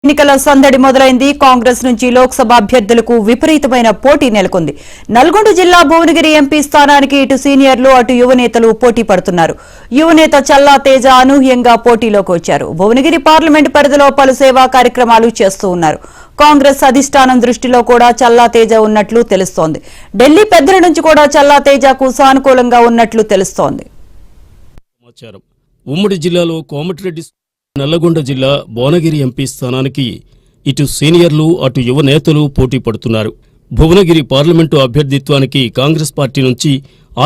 ఎన్నికల సందడి మొదలైంది. కాంగ్రెస్ నుంచి లోక్సభ అభ్యర్థులకు విపరీతమైన పోటీ నెలకొంది. నల్గొండ జిల్లా భువనగిరి ఎంపీ స్థానానికి ఇటు సీనియర్లు అటు యువనేతలు పోటీ పడుతున్నారు. యువనేత చల్లా తేజ అనూహ్యంగా పోటీలోకి వచ్చారు. భువనగిరి పార్లమెంట్ పరిధిలో పలు సేవా కార్యక్రమాలు చేస్తూ ఉన్నారు. కాంగ్రెస్ అధిష్టానం దృష్టిలో కూడా చల్లా తేజ ఉన్నట్లు తెలుస్తోంది. ఢిల్లీ పెద్దల నుంచి కూడా చల్లా తేజకు సానుకూలంగా ఉన్నట్లు తెలుస్తోంది. ఉమ్మడి జిల్లాలో కోమటిరెడ్డి నల్లగొండ జిల్లా భువనగిరి ఎంపీ స్థానానికి ఇటు సీనియర్లు అటు యువ నేతలు పోటీ పడుతున్నారు. భువనగిరి పార్లమెంటు అభ్యర్థిత్వానికి కాంగ్రెస్ పార్టీ నుంచి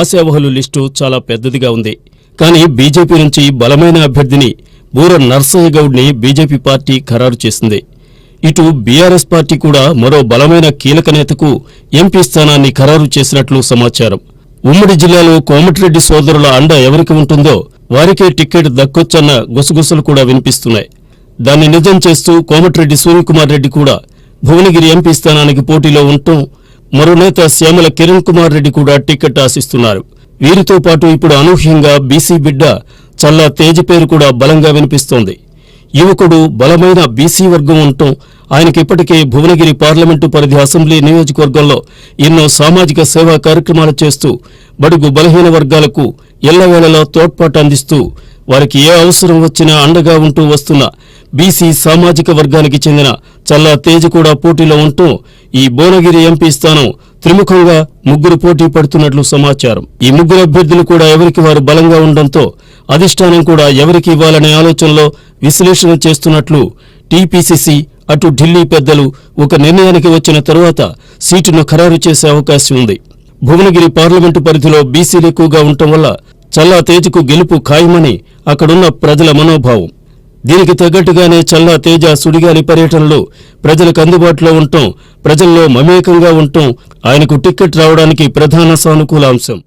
ఆశావహులు లిస్టు చాలా పెద్దదిగా ఉంది. కానీ బీజేపీ నుంచి బలమైన అభ్యర్థిని బూర నర్సయ్య గౌడ్ని బీజేపీ పార్టీ ఖరారు చేసింది. ఇటు బీఆర్ఎస్ పార్టీ కూడా మరో బలమైన కీలక నేతకు ఎంపీ స్థానాన్ని ఖరారు చేసినట్లు సమాచారం. ఉమ్మడి జిల్లాలో కోమటిరెడ్డి సోదరుల అండ ఎవరికి ఉంటుందో వారికే టిక్కెట్ దక్కొచ్చన్న గుసగుసలు కూడా వినిపిస్తున్నాయి. దాన్ని నిజం చేస్తూ కోమటిరెడ్డి సూర్యకుమార్ రెడ్డి కూడా భువనగిరి ఎంపీ స్థానానికి పోటీలో ఉండటం, మరో నేత శ్యామల కిరణ్ కుమార్ రెడ్డి కూడా టిక్కెట్ ఆశిస్తున్నారు. వీరితో పాటు ఇప్పుడు అనూహ్యంగా బీసీ బిడ్డ చల్లా తేజ పేరు కూడా బలంగా వినిపిస్తోంది. యువకుడు బలమైన బీసీ వర్గం ఉండటం, ఆయనకిప్పటికే భువనగిరి పార్లమెంటు పరిధి అసెంబ్లీ నియోజకవర్గంలో ఎన్నో సామాజిక సేవా కార్యక్రమాలు చేస్తూ బడుగు బలహీన వర్గాలకు ఎల్లవేళలా తోడ్పాటు అందిస్తూ వారికి ఏ అవసరం వచ్చినా అండగా ఉంటూ వస్తున్న బీసీ సామాజిక వర్గానికి చెందిన చల్లా తేజ కూడా పోటీలో ఉంటూ ఈ భువనగిరి ఎంపీ స్థానం త్రిముఖంగా ముగ్గురు పోటీ పడుతున్నట్లు సమాచారం. ఈ ముగ్గురు అభ్యర్థులు కూడా ఎవరికి వారు బలంగా ఉండడంతో అధిష్టానం కూడా ఎవరికి ఇవ్వాలనే ఆలోచనలో విశ్లేషణ చేస్తున్నట్లు టీపీసీసీ అటు ఢిల్లీ పెద్దలు ఒక నిర్ణయానికి వచ్చిన తరువాత సీటును ఖరారు చేసే అవకాశం ఉంది. భువనగిరి పార్లమెంటు పరిధిలో బీసీలు ఎక్కువగా ఉండటం వల్ల చల్లా తేజకు గెలుపు ఖాయమని అక్కడున్న ప్రజల మనోభావం. దీనికి తగ్గట్టుగానే చల్లా తేజ సుడిగాలి పర్యటనలో ప్రజలకు అందుబాటులో ఉండటం, ప్రజల్లో మమేకంగా ఉండటం ఆయనకు టిక్కెట్ రావడానికి ప్రధాన సానుకూల అంశం.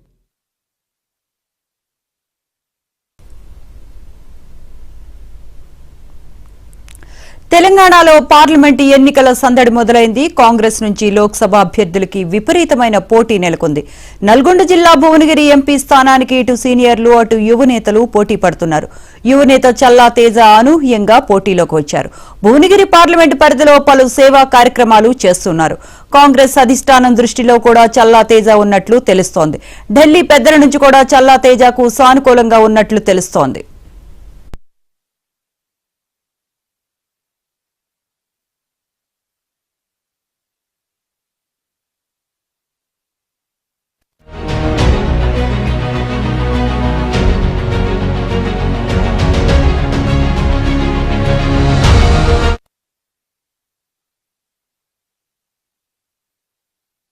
తెలంగాణలో పార్లమెంటు ఎన్నికల సందడి మొదలైంది. కాంగ్రెస్ నుంచి లోక్సభ అభ్యర్థులకి విపరీతమైన పోటీ నెలకొంది. నల్గొండ జిల్లా భువనగిరి ఎంపీ స్థానానికి ఇటు సీనియర్లు అటు యువనేతలు పోటీ పడుతున్నారు. యువనేత చల్లా తేజ అనూహ్యంగా పోటీలోకి వచ్చారు. భువనగిరి పార్లమెంటు పరిధిలో పలు సేవా కార్యక్రమాలు చేస్తున్నారు. కాంగ్రెస్ అధిష్టానం దృష్టిలో కూడా చల్లా తేజ ఉన్నట్లు తెలుస్తోంది. ఢిల్లీ పెద్దల నుంచి కూడా చల్లా తేజకు సానుకూలంగా ఉన్నట్లు తెలుస్తోంది.